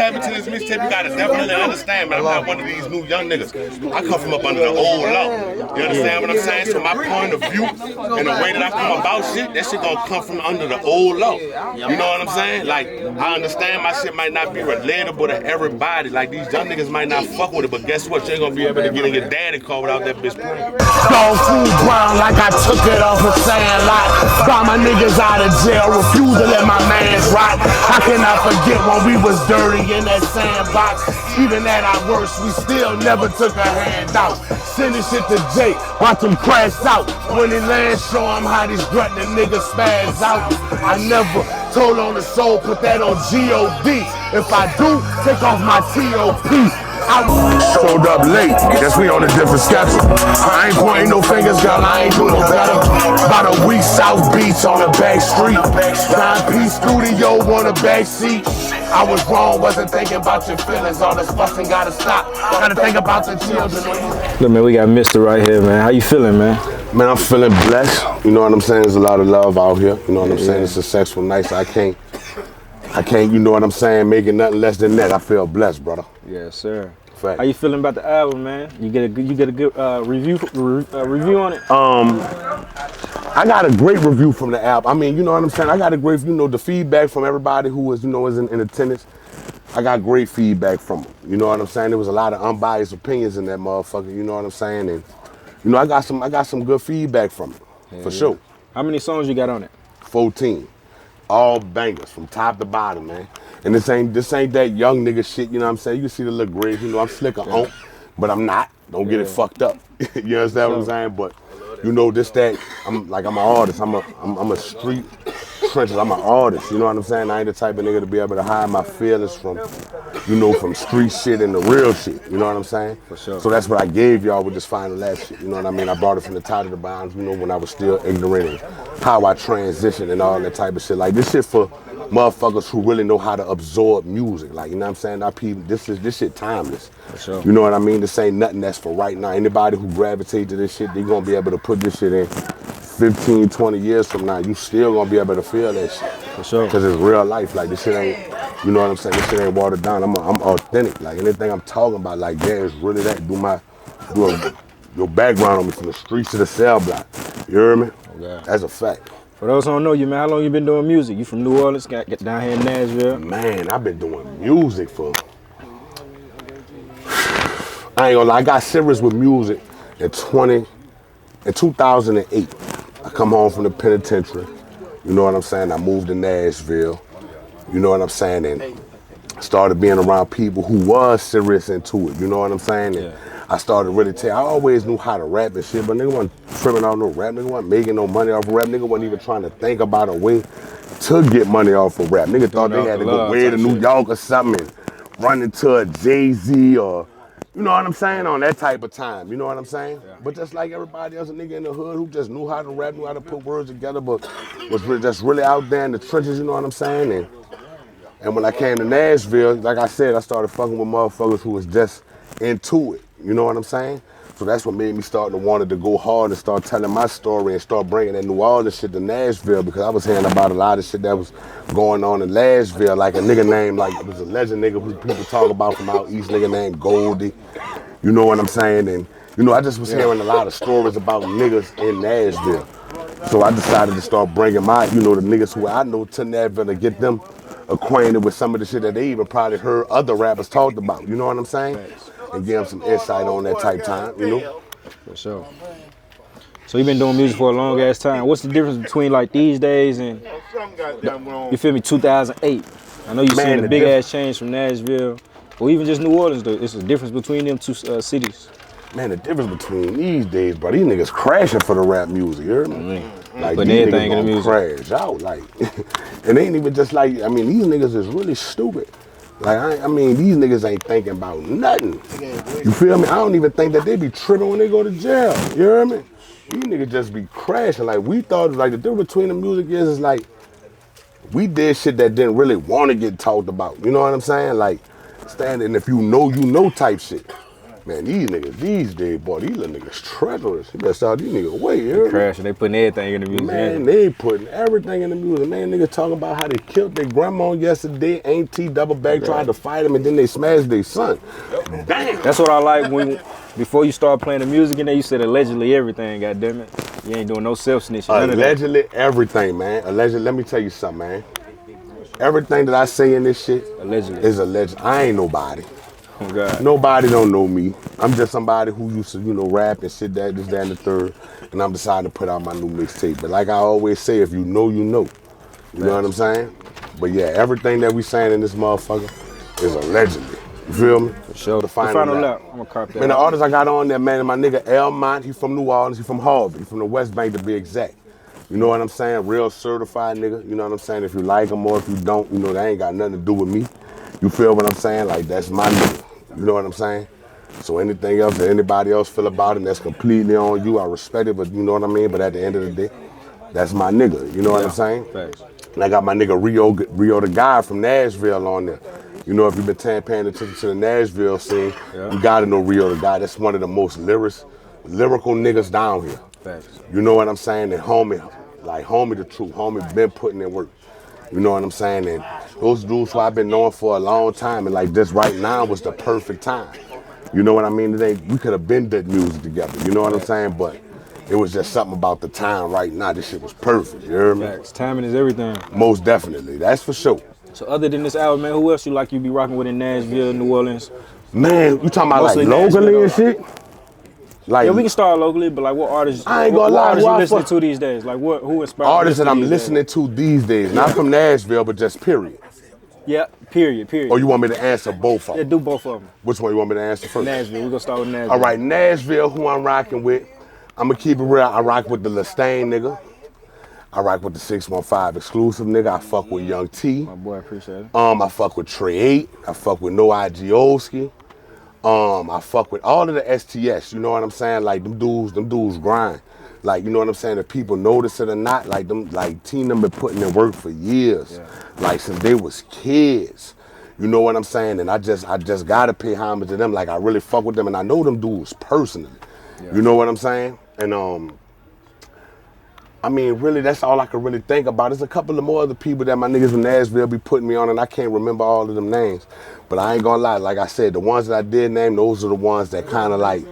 tap into this mixtape, you gotta definitely understand, man. I'm not one of these new young niggas. I come from up under the old law. You understand what I'm saying? So my point of view and the way that I come about shit, that shit gonna come from under the old law. You know what I'm saying? Like, I understand my shit might not be relatable to everybody. Like, these young niggas might not fuck with it, but guess what? You ain't gonna be able to get in your daddy car without that bitch playing. Stone food brown like I took it off a sand lot. Got my niggas out of jail, refuse to let my mans rot. How can I forget when we was dirty in that sandbox? Even at our worst, we still never took a handout. Sending shit to Jake, watch him crash out. When he lands, show him how these grunting niggas spaz out. I never told on the soul, put that on G-O-D. If I do, take off my T-O-P. I showed up late, guess we on a different schedule. I ain't pointing no fingers, girl, I ain't doing no better. About a week, South Beach on the back street. 9-piece studio on the back seat. I was wrong, wasn't thinking about your feelings. All this fussing gotta stop. Gotta think about the children. Look, man, we got Mista right here, man. How you feeling, man? Man, I'm feeling blessed. You know what I'm saying? There's a lot of love out here. You know what I'm saying? It's a successful night, so I can't, you know what I'm saying, making nothing less than that. I feel blessed, brother. Yes, sir. Fact. How you feeling about the album, man? You get a good review on it? I got a great review from the album. I mean, you know what I'm saying? I got a great, you know, the feedback from everybody who was, you know, is in attendance. I got great feedback from them. You know what I'm saying? There was a lot of unbiased opinions in that motherfucker. You know what I'm saying? And you know, I got some good feedback from it, for sure. How many songs you got on it? 14. All bangers from top to bottom, man. And this ain't that young nigga shit, you know what I'm saying? You can see the little grid, you know, I'm slicker on, but I'm not. Don't get it fucked up. You understand what I'm saying? But you know, I'm an artist. I'm a street trenches. I'm an artist, you know what I'm saying? I ain't the type of nigga to be able to hide my feelings from, you know, from street shit and the real shit, you know what I'm saying? For sure. So that's what I gave y'all with this final last shit, you know what I mean? I brought it from the top of the bounds, you know, when I was still ignorant and how I transitioned and all that type of shit. Like, this shit for motherfuckers who really know how to absorb music. Like, you know what I'm saying? This shit timeless. For sure. You know what I mean? This ain't nothing that's for right now. Anybody who gravitates to this shit, they gonna be able to put this shit in 15, 20 years from now. You still gonna be able to feel that shit. For sure. Cause it's real life. Like, this shit ain't, you know what I'm saying? This shit ain't watered down. I'm authentic. Like, anything I'm talking about, like, yeah, it's really that. Do your background on me from the streets to the cell block. You hear me? Okay. That's a fact. For those who don't know you, man, how long you been doing music? You from New Orleans, get down here in Nashville? Man, I've been doing music for, I ain't gonna lie, I got serious with music in 2008. I come home from the penitentiary, you know what I'm saying? I moved to Nashville, you know what I'm saying? And started being around people who was serious into it, you know what I'm saying? And I started really I always knew how to rap and shit, but nigga wasn't tripping on no rap, nigga wasn't making no money off of rap, nigga wasn't even trying to think about a way to get money off of rap. Nigga thought they had to go way to New York or something and run into a Jay-Z or, you know what I'm saying, on that type of time, you know what I'm saying? Yeah. But just like everybody else, a nigga in the hood who just knew how to rap, knew how to put words together, but was really, just really out there in the trenches, you know what I'm saying? And when I came to Nashville, like I said, I started fucking with motherfuckers who was just into it, you know what I'm saying? So that's what made me start to want to go hard and start telling my story and start bringing that New Orleans shit to Nashville, because I was hearing about a lot of shit that was going on in Nashville, like a nigga named, like, it was a legend nigga who people talk about from out east, nigga named Goldie, you know what I'm saying? And, you know, I just was hearing a lot of stories about niggas in Nashville. So I decided to start bringing my, you know, the niggas who I know to Nashville to get them acquainted with some of the shit that they even probably heard other rappers talked about, you know what I'm saying? And give them some insight on that type time, you know? For sure. So you've been doing music for a long ass time. What's the difference between like these days and, you feel me, 2008? I know you've seen a big ass change from Nashville, or even just New Orleans though. It's a difference between them two cities. Man, the difference between these days, bro, these niggas crashing for the rap music, you hear me? Like, but these everything niggas in the music crash out, like, and they ain't even just like, I mean, these niggas is really stupid. Like, I mean, these niggas ain't thinking about nothing. You feel me? I don't even think that they be tripping when they go to jail, you hear me? These niggas just be crashing. Like, we thought, like, the difference between the music is like, we did shit that didn't really want to get talked about, you know what I'm saying? Like, standing, if you know type shit. Man, these niggas these days, boy, these little niggas treacherous. You better start these niggas away, you heard me? Crashing, they putting everything in the music. Man, they putting everything in the music. Man, niggas talking about how they killed their grandma yesterday, Auntie double back tried to fight him, and then they smashed their son. Damn. That's what I like when, before you start playing the music and then you said allegedly everything, goddamn it. You ain't doing no self-snitching. Allegedly everything, man. Allegedly, let me tell you something, man. Everything that I say in this shit Allegedly. is alleged. I ain't nobody. Oh, God. Nobody don't know me. I'm just somebody who used to, rap and shit, that, this, that, and the third. And I'm deciding to put out my new mixtape. But like I always say, if you know, you know. You know what I'm saying? But yeah, everything that we saying in this motherfucker is allegedly. You feel me? For sure. The final lap. I'm gonna cop that. Man, the artist I got on there, man, my nigga Elmont, he from New Orleans, he from Harvard, he from the West Bank to be exact. You know what I'm saying? Real certified nigga. You know what I'm saying? If you like him or if you don't, that ain't got nothing to do with me. You feel what I'm saying? Like, that's my nigga. You know what I'm saying? So anything else that anybody else feel about it, that's completely on you. I respect it, but you know what I mean? But at the end of the day, that's my nigga. You know what I'm saying? Thanks. And I got my nigga Rio the guy from Nashville on there. You know, if you've been paying attention to the Nashville scene, you gotta know Rio the guy. That's one of the most lyrical niggas down here. Thanks. You know what I'm saying? And homie the truth. Homie been putting in work. You know what I'm saying? And those dudes who I've been knowing for a long time, and like this right now was the perfect time. You know what I mean? We could have been did music together. You know what I'm saying? But it was just something about the time right now. This shit was perfect. You hear me? Facts. Timing is everything. Most definitely. That's for sure. So other than this album, man, who else you be rocking with in Nashville, New Orleans? Man, you talking about Mostly like locally and shit? Like, yeah, we can start locally, but like what artists? I ain't gonna lie, what artists you listening to these days? Like who inspired you? Artists that I'm listening to these days, not from Nashville, but just period. Yeah, period. Or you want me to answer both of them? Yeah, do both of them. Which one you want me to answer first? Nashville. We're gonna start with Nashville. All right, Nashville, who I'm rocking with, I'm gonna keep it real. I rock with the Lastain nigga. I rock with the 615 exclusive nigga. I fuck with Young T. My boy, appreciate it. I fuck with Trey 8. I fuck with No Igioski. I fuck with all of the STS. You know what I'm saying? Like them dudes grind. Like, you know what I'm saying? If people notice it or not, like Team them been putting in work for years. Yeah. Like since they was kids. You know what I'm saying? And I just gotta pay homage to them. Like I really fuck with them, and I know them dudes personally. Yeah. You know what I'm saying? And I mean, really, that's all I can really think about. There's a couple of more other people that my niggas from Nashville be putting me on, and I can't remember all of them names. But I ain't gonna lie, like I said, the ones that I did name, those are the ones that kind of like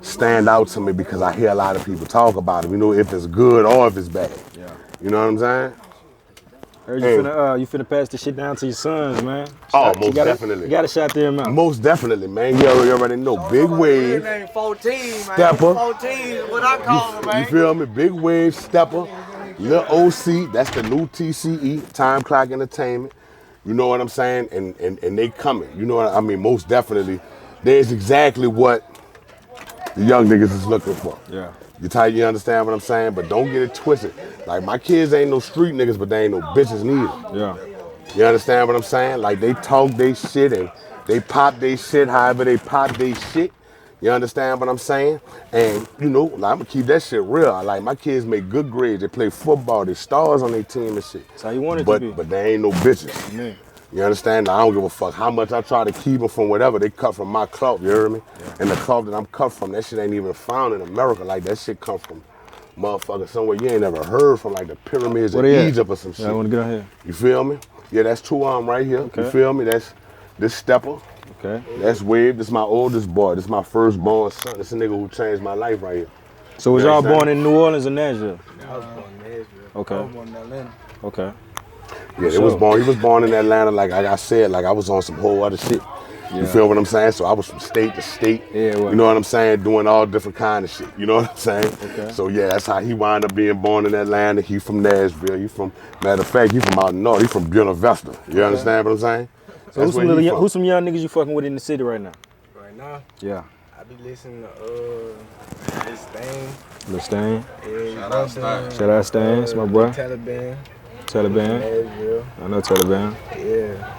stand out to me because I hear a lot of people talk about them. You know, if it's good or if it's bad. Yeah. You know what I'm saying? Heard you finna pass this shit down to your sons, man. Most definitely. You gotta shout them out. Most definitely, man. You already know. Big Wave. Name 14, man. Stepper. 14 is what I call him, man. You feel me? Big Wave, Stepper, Lil OC. That's the new TCE, Time Clock Entertainment. You know what I'm saying? And they coming. You know what I mean? Most definitely. There's exactly what the young niggas is looking for. Yeah. You understand what I'm saying? But don't get it twisted. Like, my kids ain't no street niggas, but they ain't no bitches neither. Yeah. You understand what I'm saying? Like, they talk they shit and they pop they shit however they pop they shit. You understand what I'm saying? And, you know, like, I'm gonna keep that shit real. Like, my kids make good grades. They play football. They stars on their team and shit. That's how you want it to be. But they ain't no bitches. Man. You understand? I don't give a fuck how much I try to keep them from whatever. They cut from my cloth, you hear me? Yeah. And the cloth that I'm cut from, that shit ain't even found in America. Like, that shit come from motherfucker somewhere you ain't never heard from, like the pyramids of Egypt or some shit. I want to get on here. You feel me? Yeah, that's 2 arm right here. Okay. You feel me? That's this Stepper. Okay. That's Wave. This is my oldest boy. This is my firstborn son. This is a nigga who changed my life right here. So was y'all born in New Orleans or Nashville? I was born in Nashville. Okay. I was born in Atlanta. Okay. Yeah, he was born in Atlanta, like I said, like I was on some whole other shit. You feel what I'm saying? So I was from state to state. Yeah, well. You know what I'm saying? Doing all different kind of shit. You know what I'm saying? Okay. So yeah, that's how he wound up being born in Atlanta. He from Nashville. Matter of fact, he from out north. He from Buena Vista. You understand what I'm saying? So who's some young niggas you fucking with in the city right now? Right now? Yeah. I be listening to this thing. Lastain. Yeah, Shout out Stain. It's my boy. Taliban. Taliban. I know Taliban. Yeah.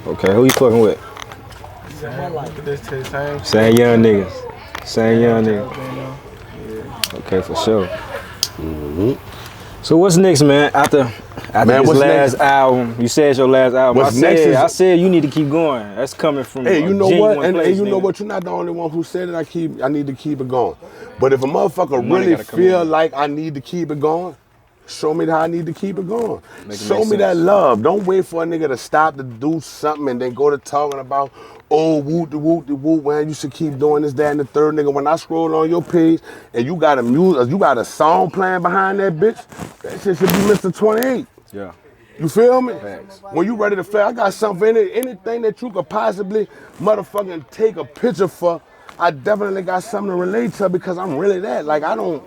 Okay, who you fucking with? Same young niggas. Same young niggas. Yeah. Okay, for sure. So what's next, man? After After this last album, you said it's your last album. I said you need to keep going. That's coming from Hey, you know what? And you know nigga. what? You're not the only one who said it. I need to keep it going. But if a motherfucker really feel like I need to keep it going, show me how I need to keep it going. Show me that love. Don't wait for a nigga to stop to do something and then go to talking about, oh, whoop, man, you should keep doing this, that, and the third. Nigga, when I scroll on your page and you got a song playing behind that bitch, that shit should be Mista28. Yeah. You feel me? Thanks. When you ready to play, I got something in it. Anything that you could possibly motherfucking take a picture for, I definitely got something to relate to because I'm really that. Like, I don't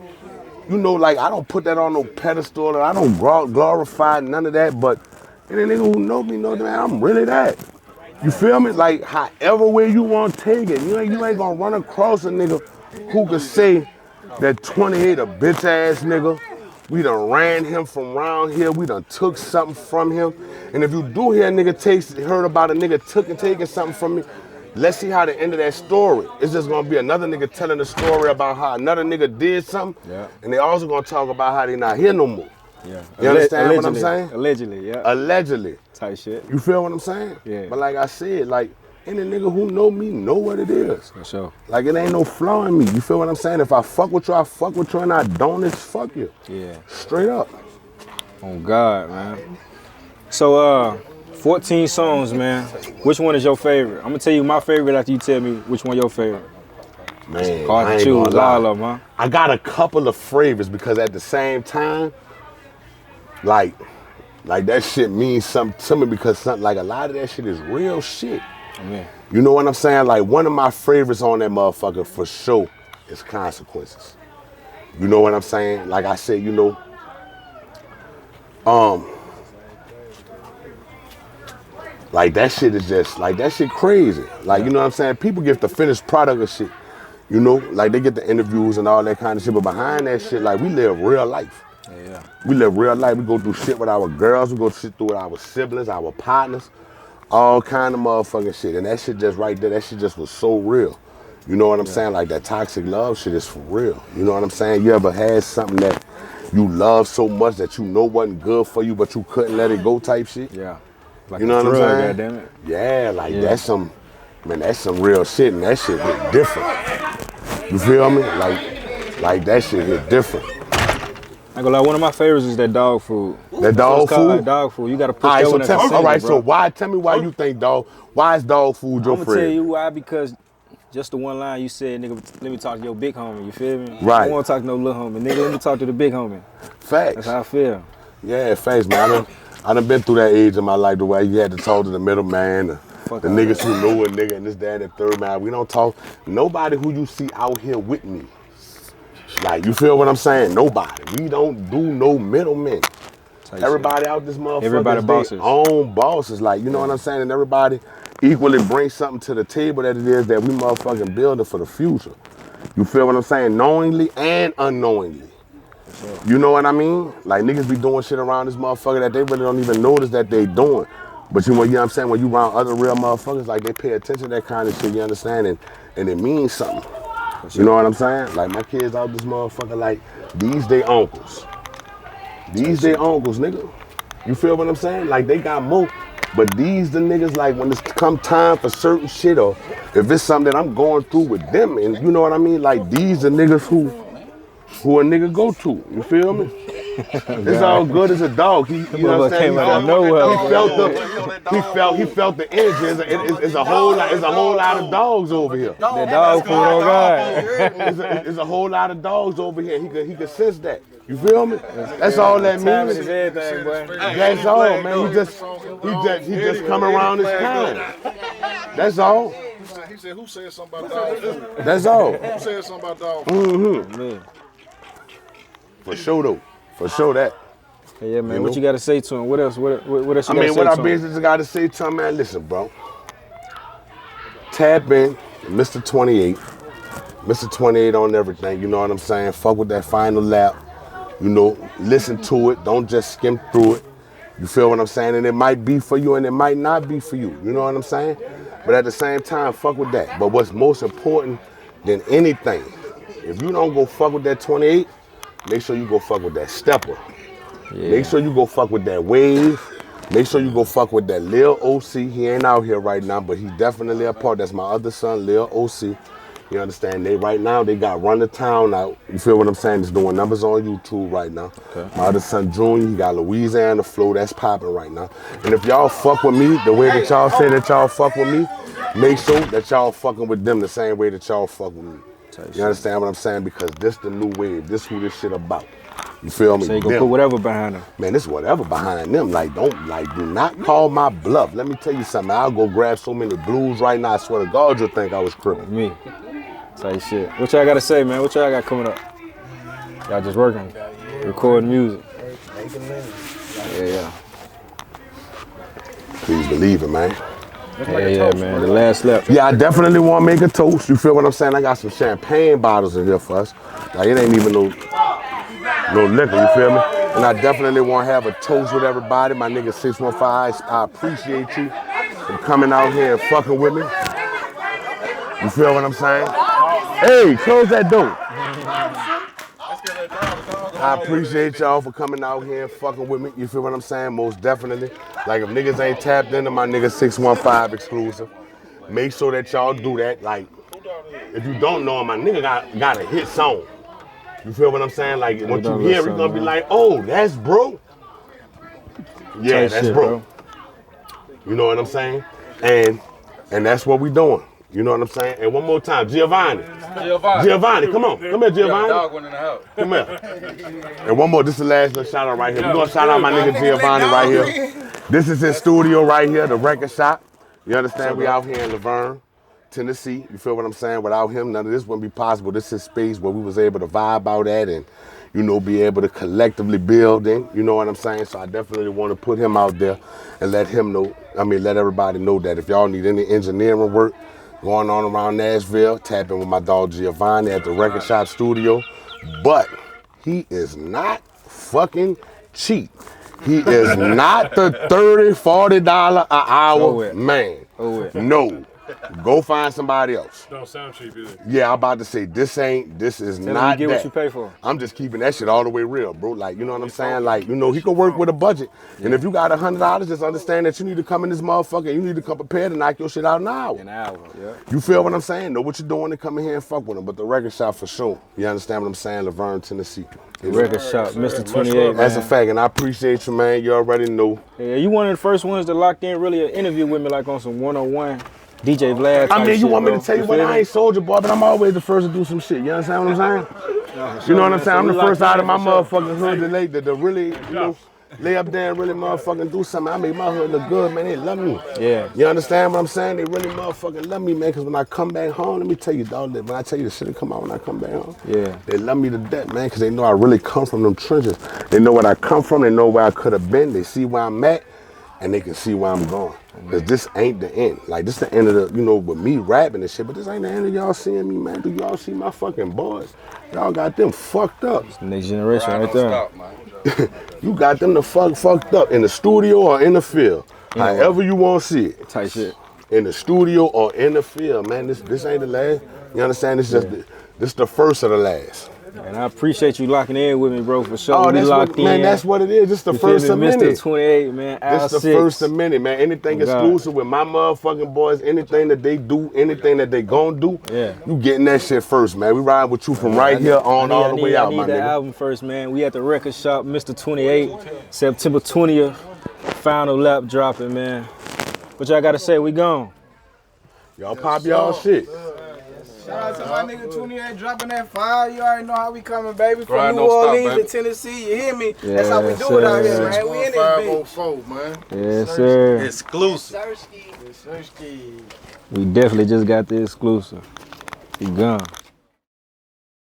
put that on no pedestal and I don't glorify none of that, but any nigga who know me know that, man, I'm really that. You feel me? Like, however way you want to take it, you ain't gonna run across a nigga who could say that 28 a bitch ass nigga. We done ran him from around here. We done took something from him. And if you do hear a nigga heard about a nigga taking something from me, let's see how the end of that story. It's just gonna be another nigga telling a story about how another nigga did something. Yeah. And they also gonna talk about how they not here no more. Yeah. You understand what I'm saying? Allegedly, yeah. Allegedly. Type shit. You feel what I'm saying? Yeah. But like I said, like, any nigga who know me know what it is. For sure. Like, it ain't no flaw in me. You feel what I'm saying? If I fuck with you, I fuck with you, and I don't, it's fuck you. Yeah. Straight up. Oh God, man. So 14 songs, man. Which one is your favorite? I'm gonna tell you my favorite after you tell me which one your favorite. Man, hard to choose. All of them, huh? I got a couple of favorites because at the same time, like that shit means something to me because like a lot of that shit is real shit. Yeah. You know what I'm saying? Like, one of my favorites on that motherfucker for sure is Consequences. You know what I'm saying? Like I said, you know, like that shit is just, like that shit crazy. Like, you know what I'm saying? People get the finished product of shit. You know, like they get the interviews and all that kind of shit, but behind that shit, like, we live real life. Yeah. We live real life. We go through shit with our girls. We go shit through with our siblings, our partners. All kind of motherfucking shit. And that shit just right there, that shit just was so real. You know what I'm saying? Like, that toxic love shit is for real. You know what I'm saying? You ever had something that you love so much that you know wasn't good for you, but you couldn't let it go type shit? Yeah. Like, you know what I'm saying? Goddammit. Yeah, like that's some real shit, and that shit hit different. You feel me? Like that shit hit different. I ain't gonna lie, one of my favorites is that Dog Food. That Dog Food? Dog Food. You gotta put that one as a single, all right, bro. so tell me why you think why is Dog Food your I'm friend? gonna tell you why, because just the one line you said, nigga, let me talk to your big homie, you feel me? Right. I don't wanna talk to no little homie, nigga, let me talk to the big homie. Facts. That's how I feel. Yeah, facts, man. I done been through that age in my life the way you had to talk to the middleman, the niggas who know a nigga and this, that, and the third, man. We don't talk, nobody who you see out here with me. Like, you feel what I'm saying? Nobody. We don't do no middlemen. Everybody out this motherfucker everybody bosses. Own bosses. Like, you know what I'm saying? And everybody equally brings something to the table that it is that we motherfucking building for the future. You feel what I'm saying? Knowingly and unknowingly. You know what I mean? Like, niggas be doing shit around this motherfucker that they really don't even notice that they doing. But you know what I'm saying? When you around other real motherfuckers, like, they pay attention to that kind of shit, you understand? And it means something. You know what I'm saying? Like, my kids out this motherfucker, like, these they uncles. These they uncles, nigga. You feel what I'm saying? Like, they got more. But these the niggas, like, when it's come time for certain shit, or if it's something that I'm going through with them, and you know what I mean? Like, these the niggas who a nigga go to. You feel me? It's all good as a dog. You know what I'm saying? He felt the energy. It's a whole lot of dogs over here. That Dog Food, oh God. It's a whole lot of dogs over here. He could sense that. You feel me? That's all that means. That's all, man. He just come around his time. That's all. He said, who said something about Dog Food? That's all. Who said something about Dog Food? Mm-hmm. For sure, though. For sure that. Hey, yeah, man. What you got to say to him? What else? What else you got to say to him? What our business got to say to him, man? Listen, bro. Tap in, Mista28. Mista28 on everything. You know what I'm saying? Fuck with that final lap. You know, listen to it. Don't just skim through it. You feel what I'm saying? And it might be for you and it might not be for you. You know what I'm saying? But at the same time, fuck with that. But what's most important than anything, if you don't go fuck with that 28, make sure you go fuck with that stepper. Yeah. Make sure you go fuck with that Wave. Make sure you go fuck with that Lil OC. He ain't out here right now, but he definitely a part. That's my other son, Lil OC. You understand? Right now they got Run the Town out. You feel what I'm saying? He's doing numbers on YouTube right now. Okay. My other son Junior, he got Louisiana Flow, that's popping right now. And if y'all fuck with me the way that y'all say that y'all fuck with me, make sure that y'all fucking with them the same way that y'all fuck with me. You understand what I'm saying? Because this the new wave. This who this shit about. You feel me? So you gonna put whatever behind them. Man, this whatever behind them. Like, do not call my bluff. Let me tell you something. I'll go grab so many blues right now. I swear to God, you'll think I was crippled. Me. Type shit. What y'all gotta say, man? What y'all got coming up? Y'all just working, recording music. Yeah. Please believe it, man. Yeah, man. The last lap. Yeah, I definitely want to make a toast. You feel what I'm saying? I got some champagne bottles in here for us. Like, it ain't even no liquor, you feel me? And I definitely want to have a toast with everybody. My nigga 615, I appreciate you for coming out here and fucking with me. You feel what I'm saying? Hey, close that door. I appreciate y'all for coming out here and fucking with me. You feel what I'm saying? Most definitely. Like, if niggas ain't tapped into my nigga 615 exclusive, make sure that y'all do that. Like, if you don't know him, my nigga got a hit song. You feel what I'm saying? Like, once you hear it, you're gonna be like, oh, that's bro. Yeah, that's bro. You know what I'm saying? And that's what we doing. You know what I'm saying? And one more time, Giovanni, come on. Come here, Giovanni. Dog went in the house. Come here. And one more, this is the last little shout out right here. We're gonna shout out my nigga Giovanni right here. This is his studio right here, the record shop. You understand? We out here in Laverne, Tennessee. You feel what I'm saying? Without him, none of this wouldn't be possible. This is space where we was able to vibe out at and, you know, be able to collectively build in. You know what I'm saying? So I definitely want to put him out there and let him know, let everybody know that if y'all need any engineering work going on around Nashville, tap in with my dog Giovanni at the Record Shop Studio. But he is not fucking cheap. He is not the $30, $40 an hour man. No. Go find somebody else. Don't sound cheap, is it? Yeah, I'm about to say, this is not get that. What you pay for. I'm just keeping that shit all the way real, bro. Like, you know what I'm saying? Like, you know, he can work with a budget. Yeah. And if you got $100, just understand that you need to come in this motherfucker and you need to come prepared to knock your shit out in an hour. Yeah. You feel what I'm saying? Know what you're doing and come in here and fuck with him. But the record shop for sure. You understand what I'm saying? Laverne, Tennessee. Record shop, Mista28. That's a fact, and I appreciate you, man. You already know. Yeah, you one of the first ones that locked in really an interview with me, like on some one-on-one. DJ Vlad. I mean, you want me to tell you what? Me? I ain't Soulja Boy, but I'm always the first to do some shit. You understand what I'm saying? You know what I'm saying? I'm the first out of my motherfucking hood to really, you know, lay up there and really motherfucking do something. I make my hood look good, man. They love me. Yeah. You understand what I'm saying? They really motherfucking love me, man. Because when I come back home, let me tell you, dog, when I tell you the shit that come out when I come back home, yeah, they love me to death, man. Because they know I really come from them trenches. They know where I come from. They know where I could have been. They see where I'm at. And they can see where I'm going. Because this ain't the end. Like, this the end of the, you know, with me rapping and shit, but this ain't the end of y'all seeing me, man. Do y'all see my fucking boys? Y'all got them fucked up. It's the next generation right there. You got them the fucked up in the studio or in the field. However you want to see it. Tight shit. In the studio or in the field, man. This ain't the last. You understand? This just this the first of the last. And I appreciate you locking in with me, bro, for sure. Oh, that's locked in. Man, that's what it is. This is the first of many. Mista28, man. This is the first of many, man. Anything exclusive with my motherfucking boys, anything that they do, anything that they gon' do, you getting that shit first, man. We ride with you from here on all the way out, my nigga. I need the album first, man. We at the record shop, Mista28, September 20th. Final lap dropping, man. What y'all gotta say? We gone. Y'all pop y'all shit. Shout out to my nigga 28 dropping that fire. You already know how we coming, baby. From New Orleans to Tennessee, you hear me? That's how we do it out here, man. We in this bitch. Man. Yes, sir. Exclusive. Sersky. We definitely just got the exclusive. We gone.